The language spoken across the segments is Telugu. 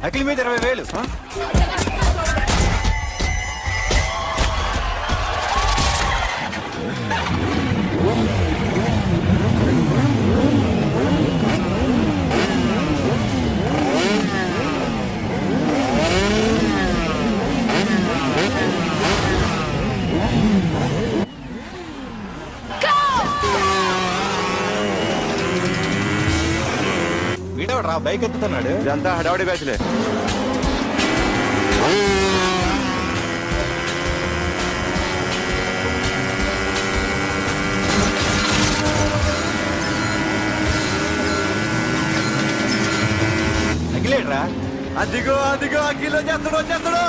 అఖిల్ మీద 20,000. వీడవరా బైక్ ఎత్తుతున్నాడు? ఇదంతా హడావడి బ్యాచ్లే. అఖిలేట్రా? అదిగో అదిగో అఖిల్ వచ్చేస్తాడు వచ్చేస్తాడు.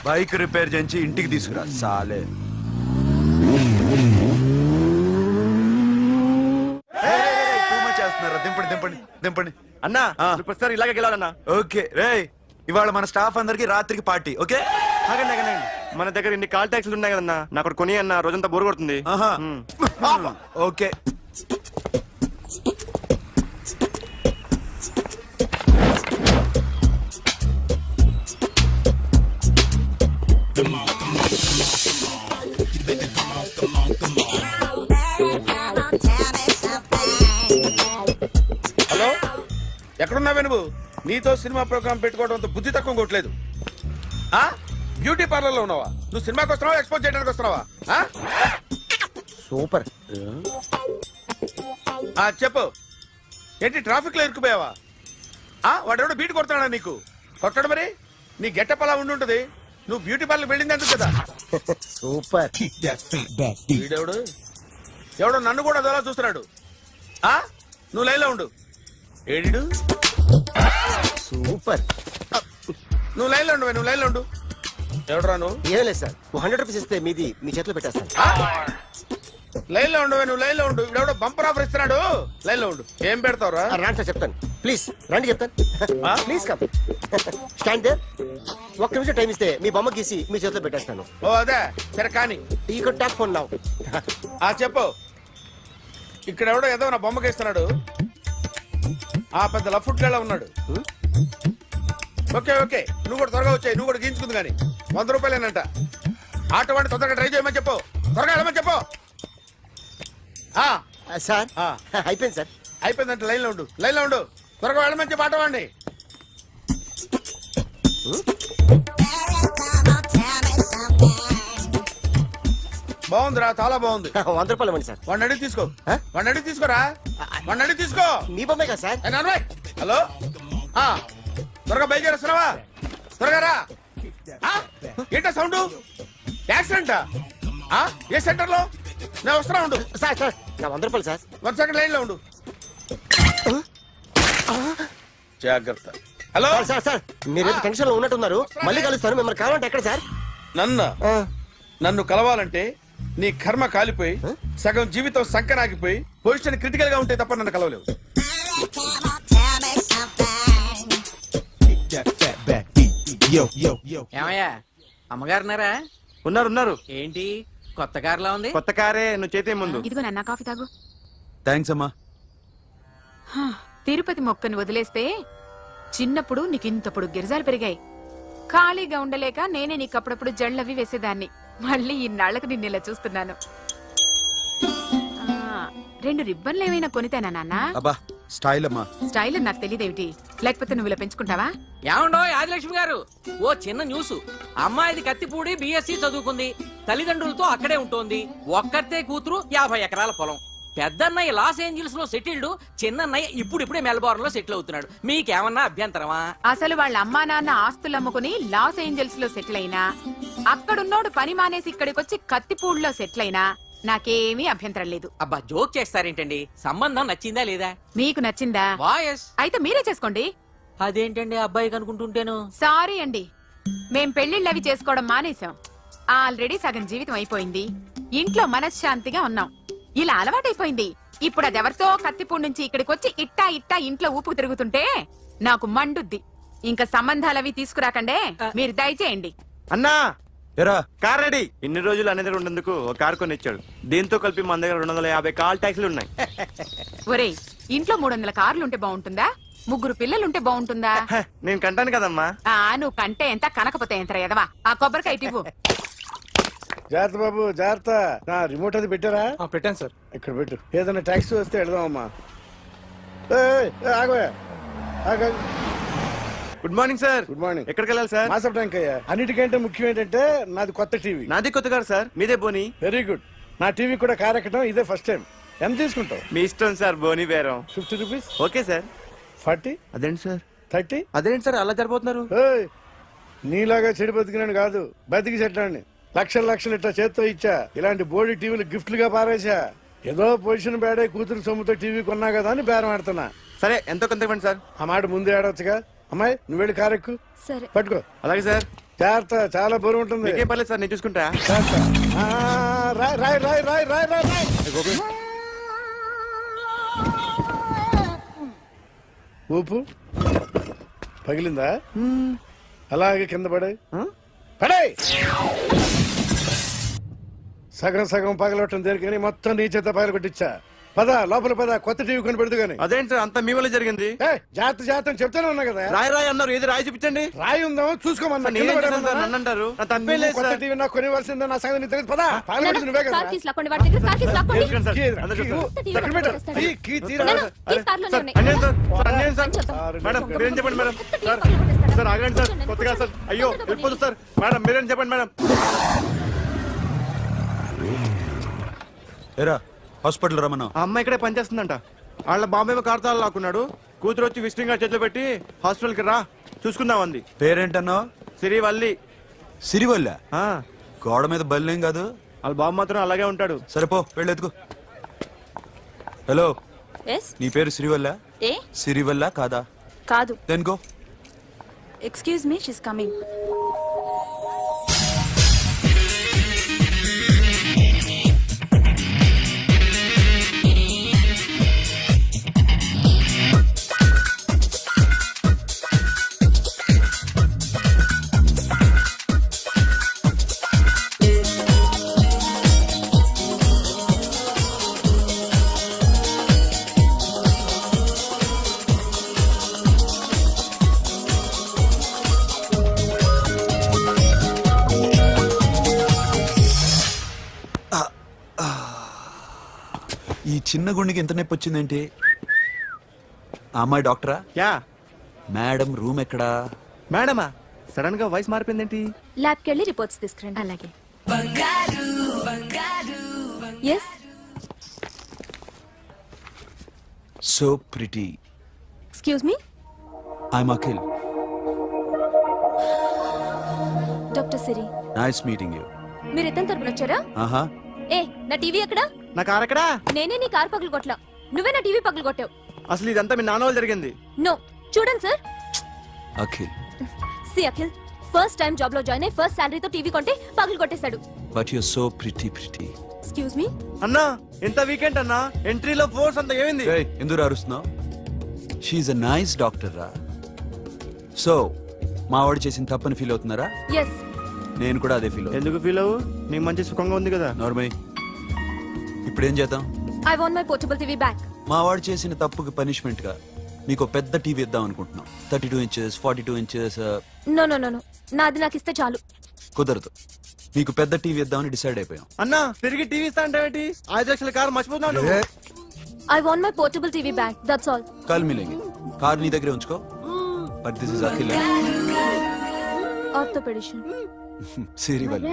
బైక్ రిపేర్ చేయించి ఇంటికి తీసుకురా సాలే. చేస్తున్నారా? దింపండి దింపండి దింపండి అన్నా. ప్రస్తుతం ఇలాగే గెలవాలన్నా. ఓకే రే, ఇవాళ మన స్టాఫ్ అందరికి రాత్రికి పార్టీ. ఓకే ఆగండి ఆగండి. మన దగ్గర ఇన్ని కాల్ ట్యాక్సీలు ఉన్నాయి కదన్నా, నాకు ఒకటి కొని అన్న. రోజంతా బోర్ కొడుతుంది. ఓకే హలో, ఎక్కడున్నావే నువ్వు? నీతో సినిమా ప్రోగ్రామ్ పెట్టుకోవడంతో బుద్ధి తక్కువ కొట్టలేదు. బ్యూటీ పార్లర్ లో ఉన్నావా? నువ్వు సినిమాకి వస్తున్నావా, ఎక్స్పోజ్ చేయడానికి వస్తున్నావా? సూపర్. చెప్పు, ఏంటి ట్రాఫిక్ లో ఇరుక్కుపోయావా? వాడెవడో బీట్ కొడతాడా నీకు? కొట్టడు మరి. నీ గెట్టప్ అలా ఉండి ఉంటుంది. నువ్వు బ్యూటీ పార్లర్ వెళ్ళింది ఎందుకు కదా? సూపర్. వీడెవడు? ఎవడో నన్ను కూడా అదోలా చూస్తున్నాడు. నువ్వు లైన్లో ఉండు. ఏడు సూపర్. నువ్వు లైన్లో ఉండు, నువ్వు లైన్లో ఉండు. ఎవడరా నువ్వు? ఏం లేదు సార్, 100 రూపీస్ ఇస్తే మీది మీ చేతిలో పెట్టేస్తాను. లైన్లో ఉండు, నువ్వు లైన్లో ఉండు. ఇవిడెవడో బంపర్ ఆఫర్ ఇస్తున్నాడు. లైన్లో ఉండు. ఏం పెడతావురా? రాండి సార్ చెప్తాను. ప్లీజ్ రండి చెప్తాను. Please come. Stand there. ఒక్క నిమిషం టైం ఇస్తే మీ బొమ్మ గీసి మీ చేతిలో పెట్టేస్తాను. ఓ అదే సరే కానీ. ఈ కుడ్ టాక్ ఫోన్ నౌ. చెప్పు. ఇక్కడ ఎవడో ఏదో నా బొమ్మకి ఇస్తున్నాడు. పెద్ద లఫుట్ గేళ ఉన్నాడు. ఓకే ఓకే, నువ్వు కూడా త్వరగా వచ్చాయి. నువ్వు కూడా గీంచుకుంది కానీ 100 రూపాయలేనంట. ఆటో వాడిని తొందరగా ట్రై చేయమని చెప్పు. త్వరగా వెళ్ళమని చెప్పు. సార్ అయిపోయింది సార్. అయిపోయిందంటే లైన్లో ఉండు, లైన్లో ఉండు. త్వరగా వెళ్ళమని చెప్పు ఆటో వాడిని. బాగుందిరా, చాలా బాగుంది. 100 రూపాయలు ఇవ్వండి సార్. వాడిని అడిగి తీసుకో. వాడిని అడిగి తీసుకోరా. వాడిని అడిగి తీసుకో. మీ బొమ్మే కదా సార్. హలో, త్వరగా బయలుదేరేస్తున్నావా? త్వరగా రా. ఏంటా సౌండ్? యాక్సిడెంటా? ఏ సెంటర్ లో? నేను వస్తున్నా ఉండు. సార్ సార్ నా 100 రూపాయలు సార్. 1 సెకండ్ లైన్ లో ఉండు. జాగ్రత్త. హలో సార్ సార్ సార్ మీరేదో టెన్షన్ లో ఉన్నట్టున్నారు. మళ్ళీ కలుస్తాను. మిమ్మల్ని కావాలంటే ఎక్కడ సార్? నన్ను కలవాలంటే నీ కర్మ కాలిపోయి సగం జీవితం సంకనాగిపోయి పొజిషన్ క్రిటికల్ గా ఉంటే తప్ప నన్ను కలవలేవు. ఏమయ్యా అమ్మగారున్నారా? ఉన్నారు ఏంటి కొత్త కారులా ఉంది? కొత్త కారే, నువ్వు చేతే ముందు. ఇదిగో నాన్న కాఫీ తాగు. థ్యాంక్స్ అమ్మా. హా, తిరుపతి మొక్కను వదిలేస్తే చిన్నప్పుడు నీకింతప్పుడు గిరిజాలు పెరిగాయి. ఖాళీగా ఉండలేక నేనే నీకు అప్పుడప్పుడు జళ్ళవి వేసేదాన్ని. మళ్ళీ ఇన్నాళ్లకు నిన్ను ఇలా చూస్తున్నాను. 2 రిబ్బన్లు ఏమైనా కొనితేనా నాన్న? అబ్బా స్టైల్ అమ్మా. స్టైల్ అని నాకు తెలియదేమిటి? లేకపోతే నువ్వు ఇలా పెంచుకుంటావా? ఏమండో ఆదిలక్ష్మి గారు, ఓ చిన్న న్యూస్. అమ్మాయిది కత్తిపూడి బిఎస్సి చదువుకుంది, తల్లిదండ్రులతో అక్కడే ఉంటోంది. ఒక్కరితే కూతురు, 50 ఎకరాల పొలం. పెద్దన్నయ్య లాస్ ఏంజల్స్ లో సెటిల్డ్, చిన్నన్నయ్య ఇప్పుడిప్పుడే మెల్బోర్న్ లో సెటిల్ అవుతున్నాడు. మీకేమన్నా అభ్యంతరమా? అసలు వాళ్ళ అమ్మా నాన్న ఆస్తులు అమ్ముకుని లాస్ ఏంజల్స్ లో సెటిల్ అయినా, అక్కడున్నోడు పని మానేసి ఇక్కడికొచ్చి కత్తిపూడిలో సెటిల్ అయినా నాకేమీ అభ్యంతరం లేదు. అబ్బా జోక్ చేస్తారేంటండి? సంబంధం నచ్చిందా లేదా? మీకు నచ్చిందా? వాయస్ అయితే మీరే చేసుకోండి. అదేంటండి అబ్బాయికి అనుకుంటుంటేను? సారీ అండి, మేం పెళ్లిళ్ళవి చేసుకోవడం మానేశాం. ఆల్రెడీ సగం జీవితం అయిపోయింది. ఇంట్లో మనశ్శాంతిగా ఉన్నాం. ఇలా అలవాటైపోయింది. ఇప్పుడు అదెవరితో కత్తిపూడి నుంచి ఇక్కడికి వచ్చి ఇట్టా ఇంట్లో ఊపుకు తిరుగుతుంటే నాకు మండుద్ది. ఇంకా సంబంధాలవి తీసుకురాకండే, మీరు దయచేయండి. అన్నా ఎరా కార్ రెడీ. ఇన్ని రోజులు అనే దగ్గర ఉండేందుకు ఒక కార్ కొని ఇచ్చాడు. దీంతో కలిపి మన దగ్గర 250 కాల్ ట్యాక్సీలు ఉన్నాయి. ఒరేయ్, ఇంట్లో 300 కార్లుంటే బాగుంటుందా? 3 పిల్లలుంటే బాగుంటుందా? హ, నేను కంటాను కదమ్మా. నువ్వు కంటే ఎంత కనకపోతే ఎంత ఎదవా. ఆ కొబ్బరికాయ ఇవ్వు. జాగ్రత్త బాబు జాగ్రత్త. నా రిమోట్ అది పెట్టారా? పెట్టాను సార్. ఇక్కడ పెట్టు. ఏదైనా ట్యాక్సీ వస్తే వెళదామమ్మా. ఆగవే. Good morning sir. Good morning. ఎక్కడికి వెళ్ళాలి సార్? మాసప్ ట్యాంక్ అయ్యా. అన్నిటికంటే ముఖ్యం ఏంటంటే నాది కొత్త టీవీ. నాది కొత్త కారు సార్, మీదే బోని. Very good. నా టీవీ కూడా కార్ ఎక్కడం ఇదే ఫస్ట్ టైం. ఎంత తీసుకుంటావు? మీ ఇష్టం సార్, బోని బేరం. 50 రూపీస్. Okay sir. 40, అదేంటి సార్? 30. అదేంటి సార్ అలా జరిపోతున్నారు? నీలాగా చెడు బతికినాను కాదు, బతికి చెట్లాన్ని లక్షలు ఇట్లా చేత్తో ఇచ్చా. ఇలాంటి బోర్డు టీవీలు గిఫ్ట్లుగా పారేసా. ఏదో పొజిషన్ బేడే కూతురు సొమ్ముతో టీవీ కొన్నా కదా అని బేరం ఆడుతున్నా. సరే ఎంతో కొంత ఇవ్వండి సార్. ఆ మాట ముందే ఆడవచ్చుగా. అమ్మాయి నువ్వు వెళ్ళి కారు ఎక్కు. సరే. పట్టుకో. అలాగే సార్. జాగ్రత్త, చాలా బరువు ఉంటుంది. మీకేం పర్లేదు సార్, నేను చూసుకుంటా. జాగ్రత్త. రాయ్. ఊపు పగిలిందా? అలాగే కింద పడే. సగం పగలవటం దేనికని మొత్తం నీ చేత పగల కొట్టించా. పద లోపల పద, కొత్త టీవీ కొని పెడదు గాని. అదేంటి సార్ అంత మీ వల్ల జరిగింది? జాగ్రత్త అని చెప్తానే ఉన్నా కదా. రాయి అన్నారు, ఏది రాయి చూపించండి. రాయి ఉందాం చూసుకోమన్నా. నేనేం చేశాను సార్? నన్ను అంటారు. నా తప్పేం లేదు కొత్త సార్. టీవీ నాకు కొనివ్వాల్సిందే. నా సంగతి నీకు తెలియదు. పద పగలగొట్టింది నువ్వే కదా. కార్ కీస్ లాక్కోండి, వాడి దగ్గర కార్ కీస్ లాక్కోండి. తెలుసు సార్. కీ ఇవ్వరా? అందరూ కీ చూస్తారు. ఇవ్వు. ఎక్కడ పెట్టు? కీ తీరా. కీస్ కార్లోనే సార్, ఉన్నాయి. అన్యాయం సార్. సార్, అన్యాయం సార్. చెప్తాం. మేడం మీరేం చెప్పండి మేడం. సార్ సార్ ఆగండి సార్, కొత్తగా సార్. అయ్యో వెళ్ళిపోదు సార్. మేడం మీరేం చెప్పండి మేడం. ఎరా హాస్పిటల్ రమ్మన్నా. ఆ అమ్మాయి ఇక్కడే పనిచేస్తుందంట. వాళ్ళ బాంబేమో కార్తాలు లాక్కున్నాడు. కూతురు వచ్చి విజిటింగ్ కార్డ్ చేతిలో పెట్టి హాస్పిటల్కి రా చూసుకుందాం అంది. పేరేంటన్నావు? సిరివల్లి. సిరివల్ల? ఆ, గోడ మీద బల్లేం కాదు. వాళ్ళ బాబు మాత్రం అలాగే ఉంటాడు. సరిపో వెళ్ళి ఎత్తుకో. Hello, Yes? నీ పేరు సిరివల్ల? ఏ సిరివల్ల కాదా? కాదు. Then go. Excuse me, she's coming. ఈ చిన్న గుండెకి ఎంత నొప్పి వచ్చిందేంటి? ఆ అమ్మాయి డాక్టరా? యా. మేడం రూమ్ ఎక్కడా? మేడమా సడన్ గా వాయిస్ మారిపోయిందేంటి? ల్యాబ్కి వెళ్ళి రిపోర్ట్స్ తీసుకురండి. అలాగే. Yes. So pretty. Excuse me, I'm Akhil. Doctor Siri. Nice meeting you. మీరు ఎత్తని తరపున వచ్చారా? ఆహా. ఏ నా టీవీ ఎక్కడా? నా కారు ఎక్కడా? నేనే నీ కారు పగలు కొట్టలా, నువ్వే నా టీవీ పగలు కొట్టావు. అసలు ఇదంతా మీ నాన్న వాళ్ళు జరిగింది. నో, చూడండి sir. Akhil, see Akhil, first time job లో జాయిన్ అయ్యి ఫస్ట్ శాలరీతో టీవీ కొంటే పగలు కొట్టేశాడు. But you so pretty. Excuse me. అన్నా ఎంత వీకెండ్ అన్నా, ఎంట్రీలో ఫోర్స్ అంత ఏమైంది? ఎందుకు అరుస్తున్నావు? షీఈ్ అ నైస్ డాక్టర్ రా. సో మా వాడు చేసిన తప్పని ఫీల్ అవుతున్నారా? ఎస్. నేను కూడా అదే ఫీల్ అవుతున్నా. ఎందుకు ఫీల్ అవ్వు, నీకు మంచి సుఖంగా ఉంది కదా. నార్మల్. ఇప్పుడు ఏం చేద్దాం? I want my portable TV back. మా వాడు చేసిన తప్పుకి పనిష్మెంట్ గా మీకు పెద్ద టీవీ ఇద్దాం అనుకుంటున్నాం. 32 inches, 42 inches. No no no no, నాది నాకు ఇస్తే చాలు. కుదరదు. మీకు పెద్ద టీవీ ఇద్దామని డిసైడ్ అయిపోయాం. అన్నా తిరిగి టీవీ ఇస్తా అంటే 5 లక్షల కారు మర్చిపోతున్నాడు. I want my portable TV back, that's all. కాల్ మిలేంగి. కార్ నీ దగ్గరే ఉంచుకో. But this is Akhil. Orthopedician. Siri Valli.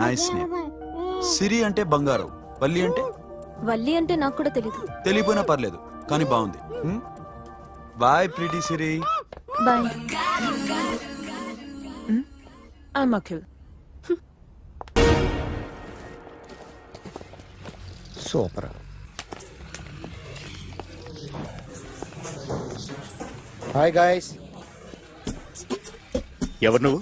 Nice name. Siri అంటే బంగారం, వల్లి అంటే వల్లి అంటే నాకు కూడా తెలీదు. తెలియపోయినా పర్లేదు, కానీ బాగుంది. Bye pretty Siri. Bye. I'm Akhil. Super. Hi guys. ఎవరు నువ్వు?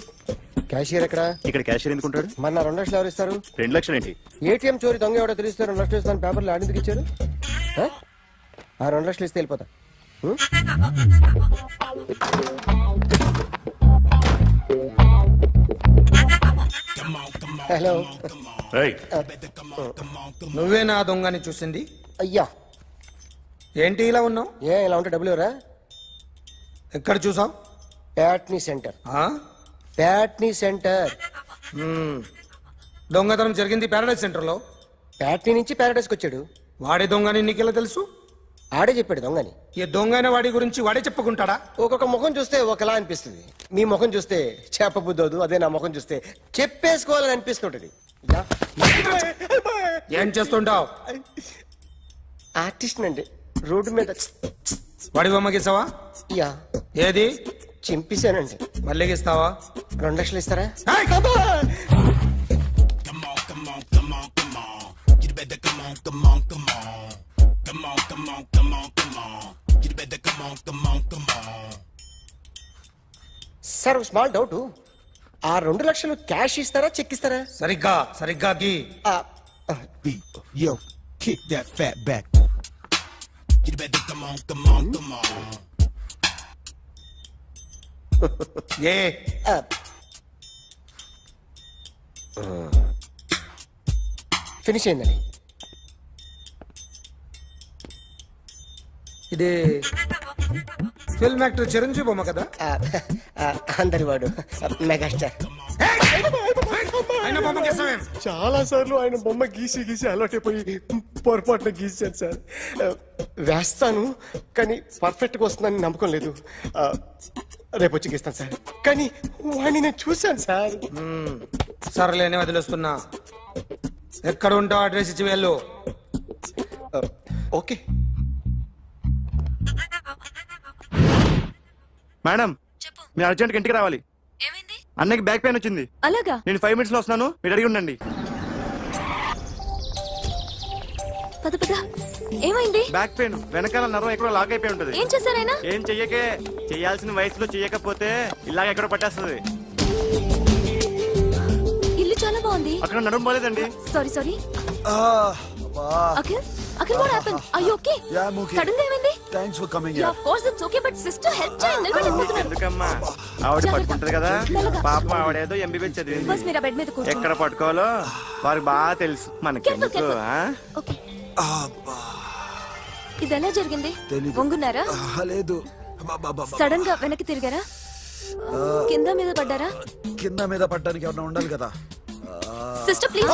క్యాషియర్ ఎక్కడ? ఇక్కడ క్యాషియర్ ఎందుకుంటాడు? మన 2 లక్షలు ఎవరు ఇస్తారు? 2 లక్షలు ఏంటి? ఏటీఎం చోరీ దొంగ ఎవడో తెలిస్తే 2 లక్షలు ఇస్తాను పేపర్లు ఆడిందుకు ఇచ్చారు. ఆ 2 లక్షలు ఇస్తే వెళ్ళిపోతా. హలో. ఏయ్, నువ్వే నా దొంగని చూసింది? అయ్యా ఏంటి ఇలా ఉన్నావు? ఏ ఇలా ఉంటే డబ్బులు ఎవరా? ఎక్కడ చూసావు? ప్యాట్నీ సెంటర్. ప్యాట్నీ సెంటర్. దొంగతనం జరిగింది పారాడైజ్ సెంటర్ లో. ప్యాట్నీ నుంచి ప్యారడైస్కి వచ్చాడు. వాడే దొంగని నీకెలా తెలుసు? ఆడే చెప్పాడు దొంగని. ఈ దొంగైన వాడి గురించి వాడే చెప్పుకుంటాడా? ఒక్కొక్క ముఖం చూస్తే ఒకలా అనిపిస్తుంది. మీ ముఖం చూస్తే చెప్పబుద్దోదు, అదే నా ముఖం చూస్తే చెప్పేసుకోవాలని అనిపిస్తుంటది. యా. ఏం చేస్తుంటావు? ఆర్టిస్ట్ అండి, రోడ్డు మీద. వాడి బొమ్మ గీసావా? యా. ఏది? చింపేశానండి. మళ్ళీ గీస్తావా? 2 లక్షలు ఇస్తారా? ఏయ్! సార్ ఒక స్మాల్ డౌట్, ఆ 2 లక్షలు క్యాష్ ఇస్తారా చెక్ ఇస్తారా? సరిగ్గా గీ. ఆ, Yo, kick that fat back. You better come on. ఏ ఆ. ఫినిష్ అయిందండి. ఇది ఫిల్మ్ యాక్టర్ చిరంజీవి బొమ్మ కదా? అందరి వాడు మెగాస్టార్. ఆయన బొమ్మ గీసావేం? చాలా సార్లు ఆయన బొమ్మ గీసి అలవాటైపోయి పొరపాటున గీసాను సార్. వేస్తాను కానీ పర్ఫెక్ట్ గా వస్తుందని నమ్మకం లేదు. రేపు వచ్చి గీస్తాను సార్. కానీ వాడిని నేను చూశాను సార్. సర్లేని వదిలేస్తున్నా. ఎక్కడ ఉంటావు అడ్రస్ ఇచ్చి వెళ్ళు. ఓకే మేడం, మీరు అర్జెంట్గా ఇంటికి రావాలి. ఏమైంది? అన్నకి బ్యాక్ పెయిన్ వచ్చింది. అలాగా? నేను 5 minutes లో వస్తున్నాను, మీరు అడిగి ఉండండి. పద పద. ఏమైంది? బ్యాక్ పెయిన్, వెనకాల నరం ఎక్కడో లాక్ అయిపోయి ఉంటది. ఏం చేశారైనా? ఏం చెయ్యకే, చెయ్యాల్సిన వయసులో చెయ్యకపోతే ఇలాగ ఎక్కడో పట్టేస్తుంది. ఇల్లు చాలా బాగుంది. అక్కడ నడుము పోలేదండి. Sorry sorry. Akhil, Akhil what happened? Are you okay? Yeah, I'm okay. Sudden గా ఏమైంది? Thanks for coming. Yeah of course it's okay, but sister help చేయండి. నిలబడిపోతున్నారు. ఎందుకమ్మా, ఆవిడ పట్టుకుంటది కదా. పాపం ఆవిడేదో ఎంబీబీఎస్ చదివింది. బస్ మీరు బెడ్ మీద కూర్చోండి. ఎక్కడ పట్టుకోవాలో వారికి బాగా తెలుసు. మనకి Careful, careful. ఓకే. ఇది ఎలా జరిగింది? వంగున్నారా? లేదు. సడన్ గా వెనక్కి తిరిగారా? కింద మీద పడ్డారా? కింద మీద పడ్డానికి ఎవరైనా ఉండాలి కదా. Sister please.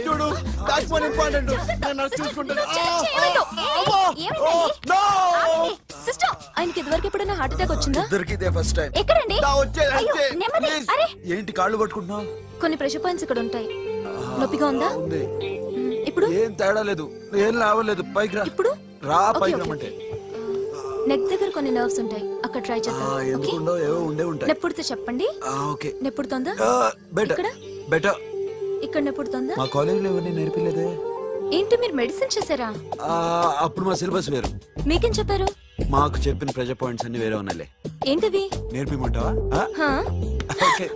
చూడు, బ్యాక్ పెయిన్ ఇంపార్టెంట్. నేను చూసుకుంటాను. సిస్టర్, ఆయనకి ఇదివరకు ఎప్పుడైనా హార్ట్ అటాక్ వచ్చిందా? ఇదే ఫస్ట్ టైం. ఎక్కడండి? వచ్చేది. అరే, ఏంటి కాళ్ళు పట్టుకుంటున్నావు? కొన్ని ప్రెషర్ పాయింట్స్ ఇక్కడ ఉంటాయి. నొప్పిగా ఉందా? ఉంది. ఇప్పుడు ఏం తేడా లేదు, ఏం లావలేదు. పైకి రా. ఇప్పుడు రా, ఓకే, పైకి ఓకే. రమ్మంటే. నెక్ దగ్గర కొన్ని నర్వ్స్ ఉంటాయి, అక్కడ ట్రై చేద్దాం. ఓకే? ఎందుకుండో ఏవో ఉండే ఉంటాయి. నెప్పుడుతో చెప్పండి. ఓకే నెప్పుడుతోందా? బెటర్ ఇక్కడ? బెటర్. ఇక్కడ నెప్పుడుతోందా? మా కాలేజీలో ఎవరిని నేర్పిలేదే. ఏంటి మీరు మెడిసిన్ చేశారా? అప్పుడు మా సిలబస్ వేరు. మీకేం చెప్పారు? మాకు చెప్పిన ప్రెజర్ పాయింట్స్ అన్ని వేరే ఉన్నాయిలే. ఏంటివి? నేర్పిమంటావా? హా? ఓకే.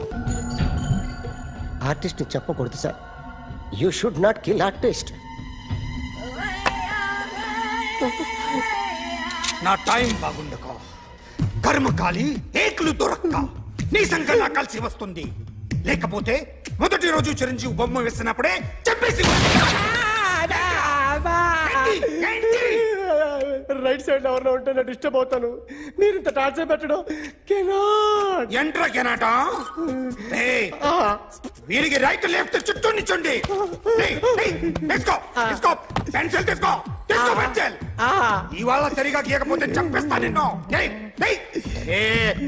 ఆర్టిస్ట్ చెప్పకూడదు sir. You should not kill artist. నా టైం బాగుండక కర్మకాలి ఏకులు దొరక్క నీ సంకల్లా కలిసి వస్తుంది. లేకపోతే మొదటి రోజు చిరంజీవి బొమ్మ వేసినప్పుడే చెప్పేసి రైట్ సైడ్ ఎవరిలో ఉంటే నేను డిస్టర్బ్ అవుతాను. మీరు ఇంత టార్చర్ పెట్టడం కెనాట్. ఎంట్రా కెనాట. వీరికి రైట్ లెఫ్ట్ చుట్టూ నిచ్చండి. తీసుకో తీసుకో పెన్సిల్ తీసుకో తీసుకో పెన్సిల్. ఇవాళ సరిగా గీయకపోతే చంపేస్తా నిన్ను.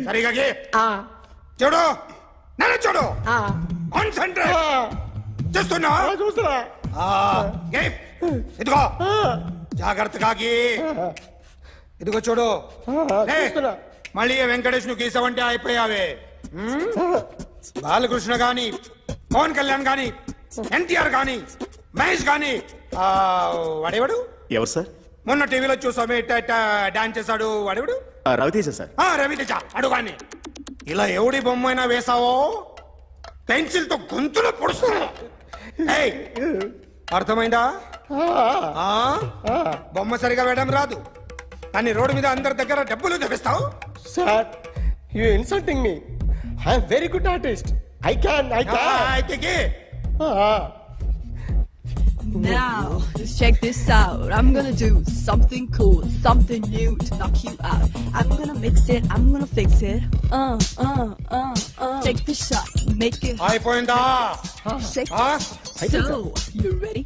సరిగా గీ. చూడు నన్ను చూడు. కాన్సంట్రేట్ చేస్తున్నా. చూస్తున్నా. ఇదిగో జాగ్రత్తగా గీ. ఇదిగో చూడు. చూస్తున్నా. మళ్ళీ వెంకటేష్ ను గీసావంటే అయిపోయావే. బాలకృష్ణ గాని పవన్ కళ్యాణ్ గాని ఎన్టీఆర్ గాని మహేష్ గాని వాడేవాడు ఎవరు సార్? మొన్న టీవీలో చూసామే డాన్స్ చేశాడు వాడేవాడు. రవితేజ సార్. రవితేజ అడుగాని. ఇలా ఎవడి బొమ్మ అయినా వేసావో పెన్సిల్ తో గొంతులో పొడుస్తున్నా. అర్థమైందా? బొమ్మ సరిగా వేయడం రాదు కానీ రోడ్డు మీద అందరి దగ్గర డబ్బులు తెప్పిస్తావు. Sir you insulting me. I'm very good artist. I can. అయితే గీ. Now, just check this out. I'm gonna do something cool, something new to knock you out. I'm gonna mix it, I'm gonna fix it. Take the shot, make it అయిపోయిందా? shake. So, you ready?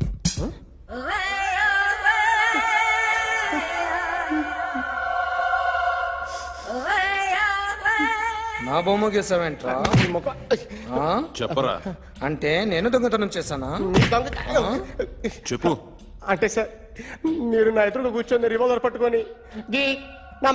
నా బొమ్మ గీసావేంట్రా? చెప్పరా. అంటే నేను దొంగతనం చేశానా? చెప్పు. అంటే సార్ మీరు నా ఎదురు కూర్చొని రివాల్వర్ పట్టుకొని గీ నా